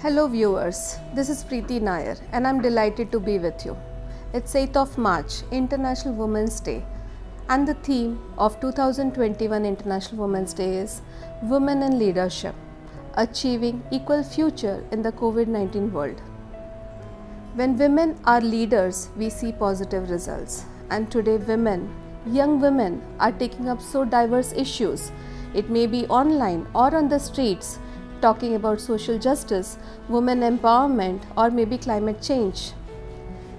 Hello viewers, this is Preeti Nair and I'm delighted to be with you. It's 8th of March, International Women's Day, and the theme of 2021 International Women's Day is Women in Leadership, Achieving Equal Future in the COVID-19 World. When women are leaders, we see positive results, and today young women are taking up so diverse issues. It may be online or on the streets, talking about social justice, women empowerment, or maybe climate change.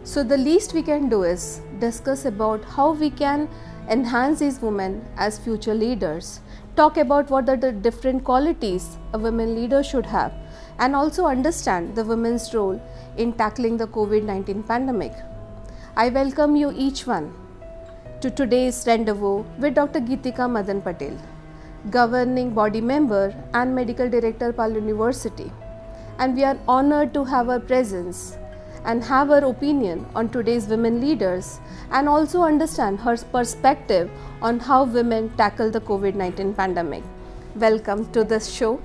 So the least we can do is discuss about how we can enhance these women as future leaders, talk about what are the different qualities a women leader should have, and also understand the women's role in tackling the COVID-19 pandemic. I welcome you each one to today's rendezvous with Dr. Geetika Patel, Governing Body Member and Medical Director, Parul University. And we are honored to have her presence and have her opinion on today's women leaders and also understand her perspective on how women tackle the COVID-19 pandemic. Welcome to this show.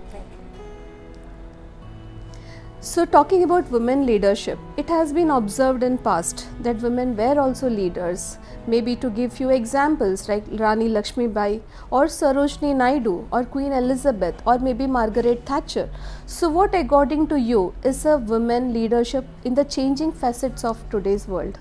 So talking about women leadership, it has been observed in past that women were also leaders. Maybe to give few examples like Rani Lakshmibai or Sarojini Naidu or Queen Elizabeth or maybe Margaret Thatcher. So what according to you is a women leadership in the changing facets of today's world?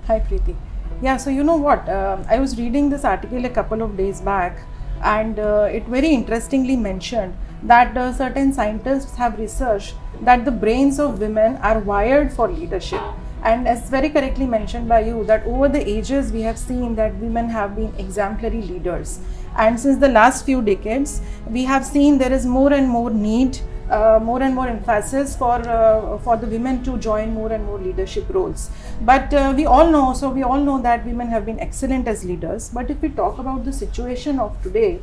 Hi Preeti. Yeah, so you know what, I was reading this article a couple of days back, and it very interestingly mentioned that certain scientists have researched that the brains of women are wired for leadership. And as very correctly mentioned by you, that over the ages we have seen that women have been exemplary leaders. And since the last few decades, we have seen there is more and more need, more and more emphasis for the women to join more and more leadership roles. But we all know that women have been excellent as leaders. But if we talk about the situation of today,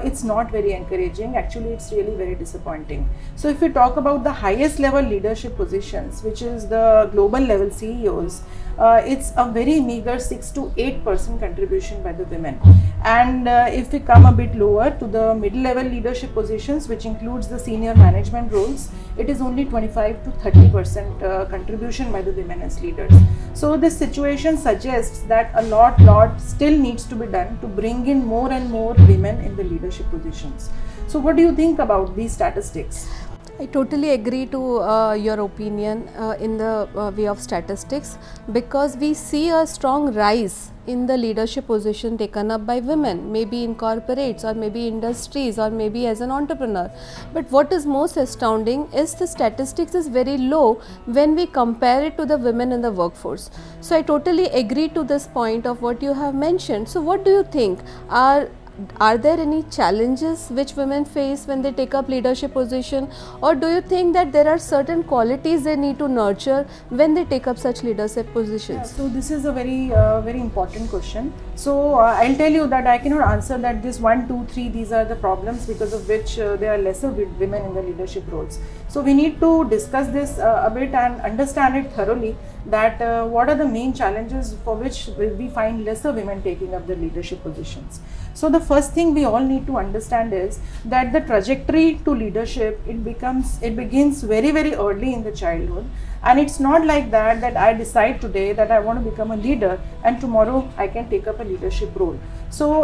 it's not very encouraging. Actually, it's really very disappointing. So if we talk about the highest level leadership positions, which is the global level CEOs, it's a very meager 6 to 8% contribution by the women. And if we come a bit lower to the middle level leadership positions, which includes the senior management roles, it is only 25 to 30% contribution by the women as leaders. So this situation suggests that a lot still needs to be done to bring in more and more women in the leadership positions. So what do you think about these statistics? I totally agree to your opinion in the way of statistics, because we see a strong rise in the leadership position taken up by women, maybe in corporates or maybe industries or maybe as an entrepreneur. But what is most astounding is the statistics is very low when we compare it to the women in the workforce. So I totally agree to this point of what you have mentioned. So what do you think? Are there any challenges which women face when they take up leadership position, or do you think that there are certain qualities they need to nurture when they take up such leadership positions? Yeah, so this is a very important question. So I'll tell you that I cannot answer that this 1, 2, 3 these are the problems because of which there are lesser women in the leadership roles. So we need to discuss this a bit and understand it thoroughly, that what are the main challenges for which we find lesser women taking up the leadership positions. So the first thing we all need to understand is that the trajectory to leadership, it begins very early in the childhood, and it's not like that I decide today that I want to become a leader and tomorrow I can take up a leadership role. So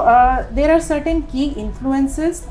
there are certain key influences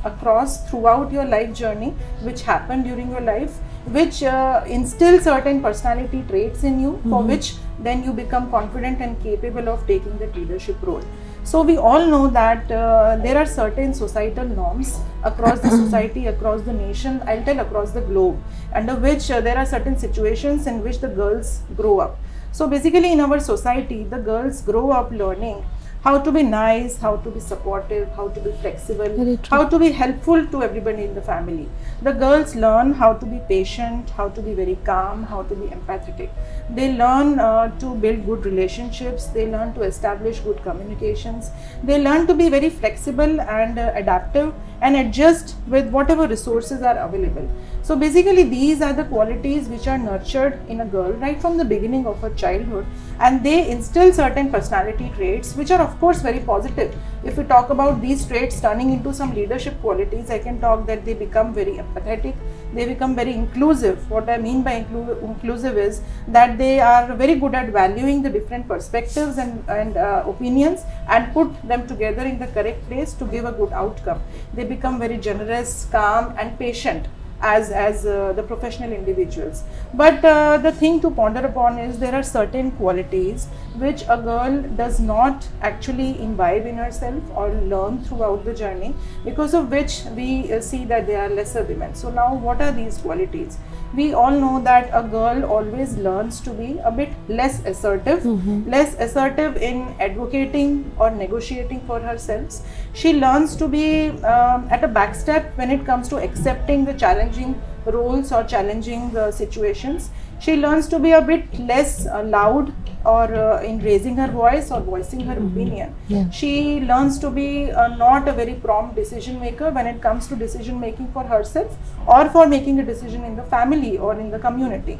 throughout your life journey which happen during your life, which instill certain personality traits in you, for which then you become confident and capable of taking that leadership role. So we all know that there are certain societal norms across the society, across the nation, I'll tell across the globe, under which there are certain situations in which the girls grow up. So basically in our society, the girls grow up learning how to be nice, how to be supportive, how to be flexible, how to be helpful to everybody in the family. The girls learn how to be patient, how to be very calm, how to be empathetic. They learn to build good relationships, they learn to establish good communications, they learn to be very flexible and adaptive and adjust with whatever resources are available. So basically these are the qualities which are nurtured in a girl right from the beginning of her childhood, and they instill certain personality traits which are of course very positive. If we talk about these traits turning into some leadership qualities, I can talk that they become very empathetic, they become very inclusive. What I mean by inclusive is that they are very good at valuing the different perspectives and opinions and put them together in the correct place to give a good outcome. They become very generous, calm and patient as the professional individuals. But the thing to ponder upon is there are certain qualities which a girl does not actually imbibe in herself or learn throughout the journey, because of which we see that they are lesser women. So now what are these qualities? We all know that a girl always learns to be a bit less assertive, less assertive in advocating or negotiating for herself. She learns to be at a backstep when it comes to accepting the challenging roles or challenging situations. She learns to be a bit less loud or in raising her voice or voicing her opinion. She learns to be not a very prompt decision maker when it comes to decision making for herself or for making a decision in the family or in the community.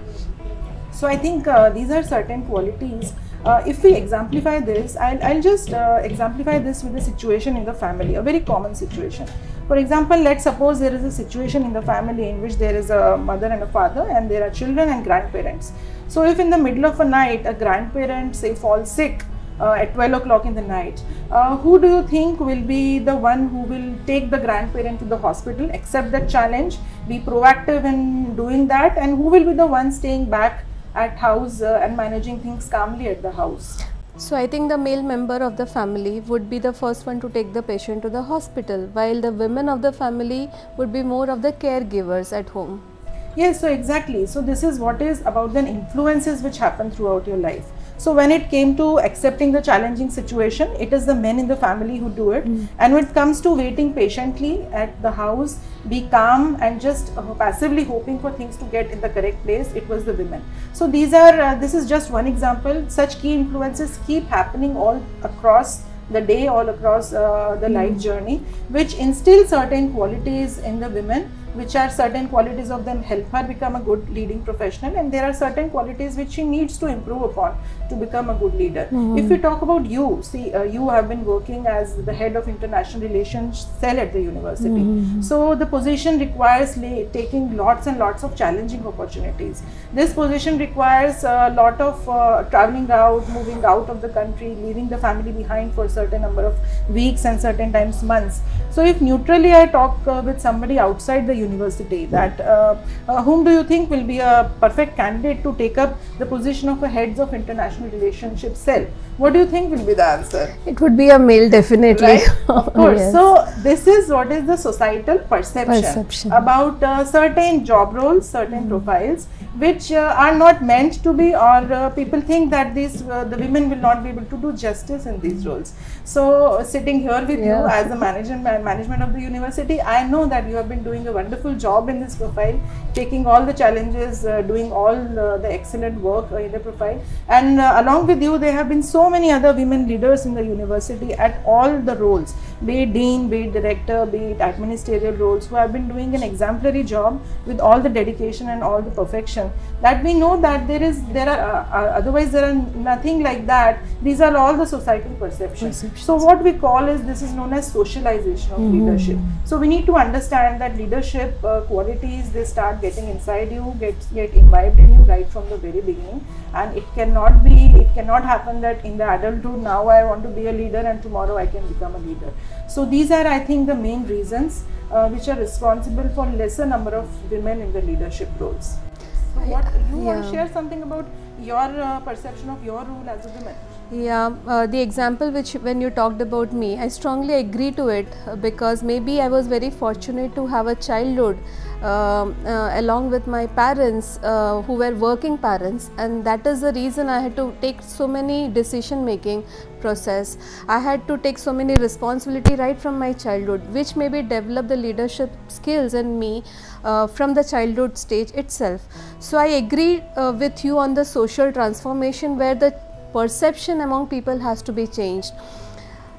So I think these are certain qualities. If we exemplify this, I'll just exemplify this with a situation in the family, a very common situation. For example, let's suppose there is a situation in the family in which there is a mother and a father and there are children and grandparents. So if in the middle of a night a grandparent say falls sick at 12 o'clock in the night, who do you think will be the one who will take the grandparent to the hospital, accept that challenge, be proactive in doing that, and who will be the one staying back at house and managing things calmly at the house? So I think the male member of the family would be the first one to take the patient to the hospital, while the women of the family would be more of the caregivers at home. Yes, so exactly. So this is what is about the influences which happen throughout your life. So when it came to accepting the challenging situation, it is the men in the family who do it. And when it comes to waiting patiently at the house, be calm and just passively hoping for things to get in the correct place, it was the women. So these are, this is just one example. Such key influences keep happening all across the day, all across the life journey, which instill certain qualities in the women, which are certain qualities of them help her become a good leading professional, and there are certain qualities which she needs to improve upon to become a good leader. If we talk about you, see, you have been working as the head of international relations cell at the university. So the position requires taking lots and lots of challenging opportunities. This position requires a lot of traveling out, moving out of the country, leaving the family behind for a certain number of weeks and certain times months. So if neutrally I talk with somebody outside the university, that whom do you think will be a perfect candidate to take up the position of a heads of international relationship cell? What do you think will be the answer? It would be a male, definitely. Right? Of course. Yes. So this is what is the societal perception about certain job roles, certain profiles, which are not meant to be, or people think that these the women will not be able to do justice in these roles. So sitting here with you as the management of the university, I know that you have been doing a wonderful job in this profile, taking all the challenges, doing all the excellent work in the profile, and along with you there have been so many other women leaders in the university at all the roles, be it dean, be it director, be it administrative roles, who have been doing an exemplary job with all the dedication and all the perfection, that we know that there are otherwise there are nothing like that. These are all the societal perceptions. So what we call is, this is known as socialization of leadership. So we need to understand that leadership qualities, they start getting inside you, get imbibed in you right from the very beginning, and it cannot happen that in the adulthood now I want to be a leader and tomorrow I can become a leader. So these are, I think, the main reasons which are responsible for lesser number of women in the leadership roles. So what you want to share something about your perception of your role as a woman? Yeah, the example which when you talked about me, I strongly agree to it, because maybe I was very fortunate to have a childhood along with my parents who were working parents, and that is the reason I had to take so many decision making process. I had to take so many responsibility right from my childhood, which maybe develop the leadership skills in me from the childhood stage itself. So I agree with you on the social transformation, where the perception among people has to be changed.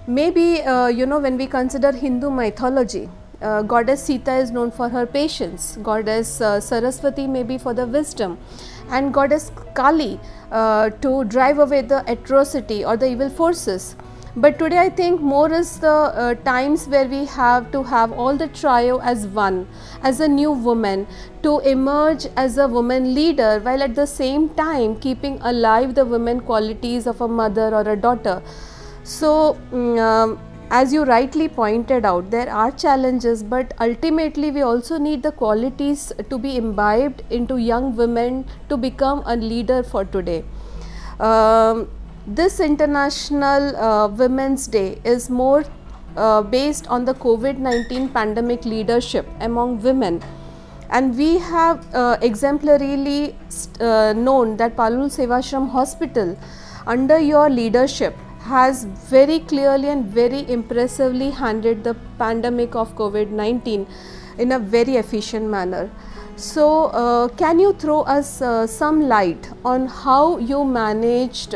Maybe you know, when we consider Hindu mythology, Goddess Sita is known for her patience, Goddess Saraswati may be for the wisdom, and Goddess Kali to drive away the atrocity or the evil forces. But today I think more is the times where we have to have all the trio as one, as a new woman, to emerge as a woman leader, while at the same time keeping alive the women qualities of a mother or a daughter. So as you rightly pointed out, there are challenges, but ultimately we also need the qualities to be imbibed into young women to become a leader for today. This International Women's Day is more based on the COVID-19 pandemic leadership among women, and we have exemplarily known that Parul Sevashram Hospital under your leadership has very clearly and very impressively handled the pandemic of COVID-19 in a very efficient manner. So can you throw us some light on how you managed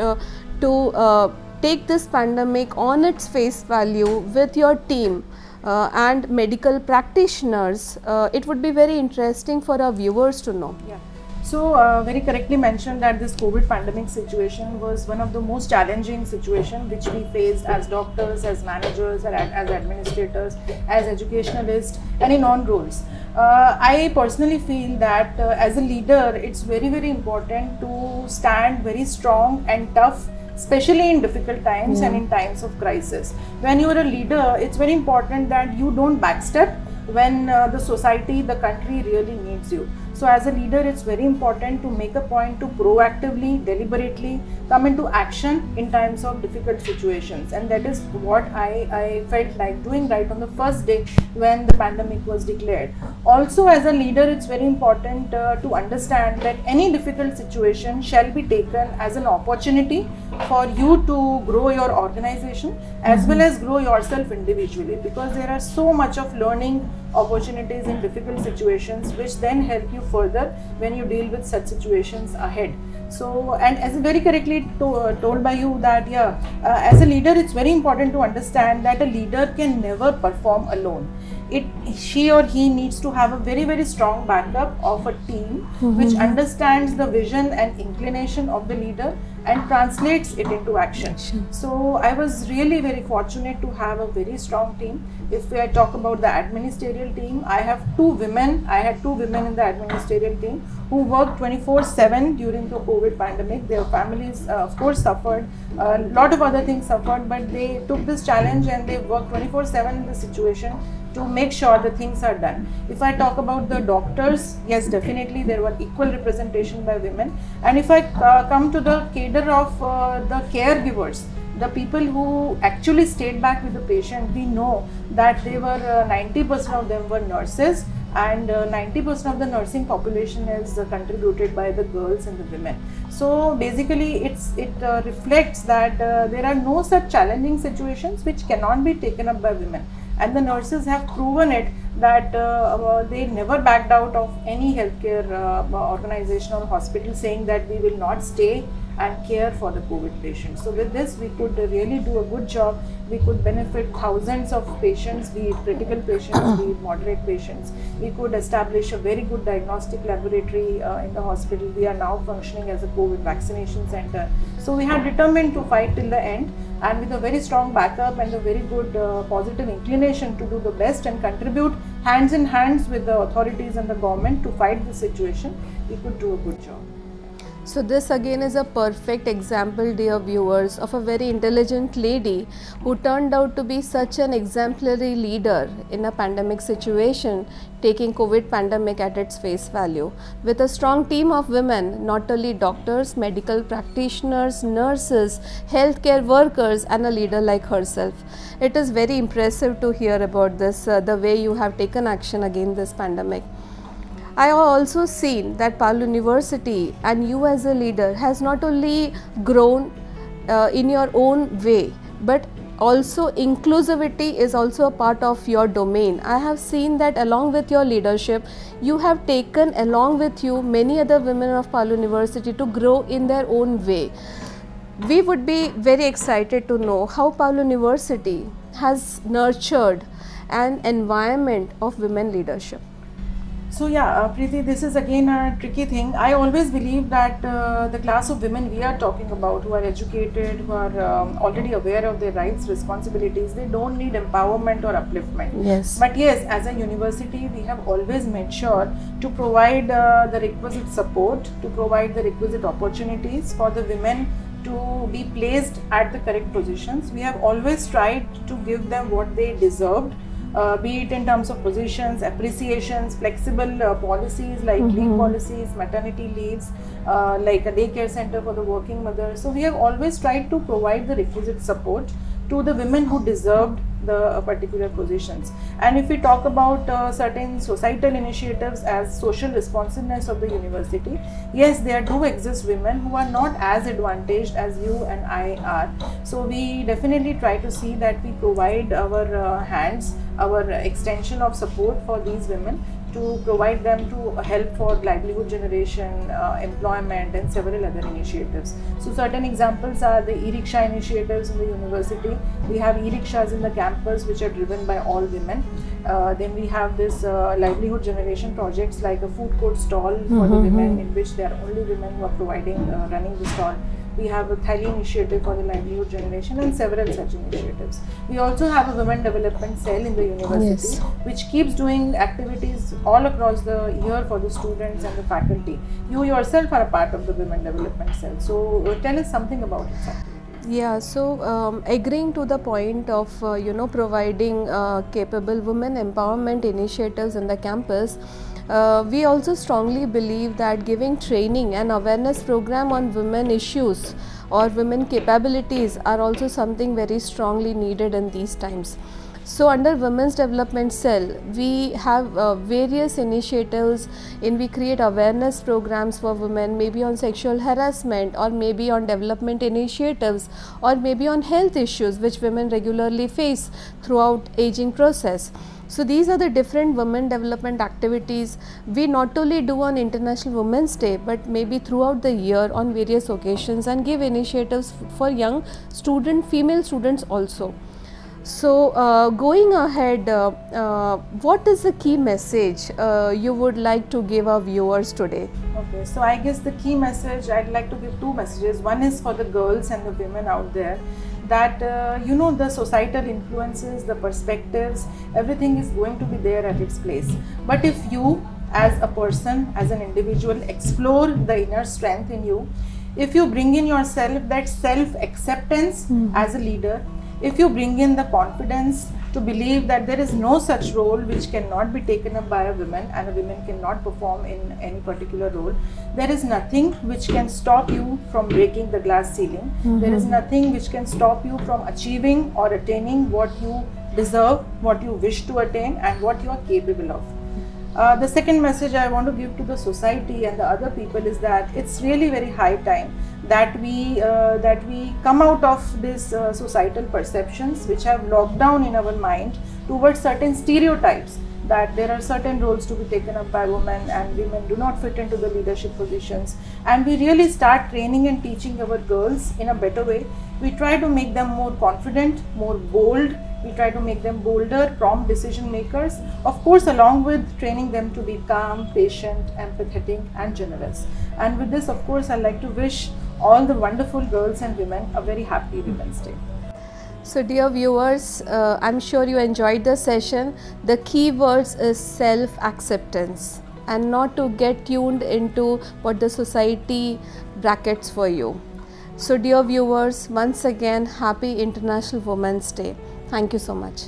to take this pandemic on its face value with your team and medical practitioners? It would be very interesting for our viewers to know. Yeah. So very correctly mentioned that this COVID pandemic situation was one of the most challenging situations which we faced as doctors, as managers, as administrators, as educationalists, and in on roles. I personally feel that as a leader, it's very, very important to stand very strong and tough, especially in difficult times and in times of crisis. When you are a leader, it's very important that you don't backstep when the society, the country really needs you. So as a leader, it's very important to make a point to proactively, deliberately come into action in times of difficult situations, and that is what I felt like doing right on the first day when the pandemic was declared. Also, as a leader, it's very important to understand that any difficult situation shall be taken as an opportunity for you to grow your organization as well as grow yourself individually, because there are so much of learning opportunities in difficult situations which then help you further when you deal with such situations ahead. So, and as very correctly told by you that as a leader, it's very important to understand that a leader can never perform alone. She or he needs to have a very, very strong backup of a team which understands the vision and inclination of the leader and translates it into action. So I was really very fortunate to have a very strong team. If I talk about the administrative team, I had two women in the administrative team who worked 24/7 during the COVID pandemic. Their families of course suffered, a lot of other things suffered, but they took this challenge and they worked 24/7 in the situation to make sure the things are done. If I talk about the doctors, yes, definitely there were equal representation by women. And if I come to the cadre of the caregivers, the people who actually stayed back with the patient, we know that they were 90% of them were nurses, and 90% of the nursing population is contributed by the girls and the women. So basically it reflects that there are no such challenging situations which cannot be taken up by women, and the nurses have proven it that they never backed out of any healthcare organization or hospital saying that we will not stay and care for the COVID patients. So with this, we could really do a good job. We could benefit thousands of patients, be it critical patients, be it moderate patients. We could establish a very good diagnostic laboratory in the hospital. We are now functioning as a COVID vaccination center. So we had determined to fight till the end, and with a very strong backup and a very good positive inclination to do the best and contribute hands in hands with the authorities and the government to fight the situation, we could do a good job. So this again is a perfect example, dear viewers, of a very intelligent lady who turned out to be such an exemplary leader in a pandemic situation, taking COVID pandemic at its face value. With a strong team of women, not only doctors, medical practitioners, nurses, healthcare workers, and a leader like herself. It is very impressive to hear about this, the way you have taken action against this pandemic. I have also seen that Parul University and you as a leader has not only grown in your own way, but also inclusivity is also a part of your domain. I have seen that along with your leadership, you have taken along with you many other women of Parul University to grow in their own way. We would be very excited to know how Parul University has nurtured and environment of women leadership? So yeah, Preeti, this is again a tricky thing. I always believe that the class of women we are talking about, who are educated, who are already aware of their rights, responsibilities, they don't need empowerment or upliftment. Yes. But yes, as a university, we have always made sure to provide the requisite support, to provide the requisite opportunities for the women to be placed at the correct positions. We have always tried to give them what they deserved. Be it in terms of positions, appreciations, flexible policies like leave policies, maternity leaves, like a daycare center for the working mother. So we have always tried to provide the requisite support to the women who deserved the particular positions. And if we talk about certain societal initiatives as social responsiveness of the university, yes, there do exist women who are not as advantaged as you and I are. So we definitely try to see that we provide our hands, our extension of support for these women, to provide them to help for livelihood generation, employment, and several other initiatives. So certain examples are the e-rickshaw initiatives in the university. We have e-rickshaws in the campus which are driven by all women. Then we have this livelihood generation projects like a food court stall for the women, in which there are only women who are providing, running the stall. We have a Thali initiative for the livelihood generation and several such initiatives. We also have a women development cell in the university, which keeps doing activities all across the year for the students and the faculty. You yourself are a part of the women development cell. So tell us something about it, sir. Yeah, so agreeing to the point of providing capable women empowerment initiatives in the campus, we also strongly believe that giving training and awareness program on women issues or women capabilities are also something very strongly needed in these times. So under Women's Development Cell, we have various initiatives in we create awareness programs for women, maybe on sexual harassment, or maybe on development initiatives, or maybe on health issues which women regularly face throughout aging process. So these are the different women development activities we not only do on International Women's Day, but maybe throughout the year on various occasions, and give initiatives for young female students also. So going ahead, what is the key message you would like to give our viewers today? Okay, so I guess the key message, I'd like to give two messages. One is for the girls and the women out there, that the societal influences, the perspectives, everything is going to be there at its place. But if you as a person, as an individual, explore the inner strength in you, if you bring in yourself that self-acceptance as a leader, if you bring in the confidence to believe that there is no such role which cannot be taken up by a woman, and a woman cannot perform in any particular role, there is nothing which can stop you from breaking the glass ceiling. There is nothing which can stop you from achieving or attaining what you deserve, what you wish to attain, and what you are capable of. The second message I want to give to the society and the other people is that it's really very high time that we come out of these societal perceptions which have locked down in our mind towards certain stereotypes, that there are certain roles to be taken up by women and women do not fit into the leadership positions, and we really start training and teaching our girls in a better way. We try to make them more confident, more bold. We try to make them bolder, prompt decision makers, of course along with training them to be calm, patient, empathetic and generous. And with this, of course, I'd like to wish all the wonderful girls and women a very happy Women's Day. So dear viewers, I'm sure you enjoyed the session. The key words is self-acceptance, and not to get tuned into what the society brackets for you. So dear viewers, once again, happy International Women's Day. Thank you so much.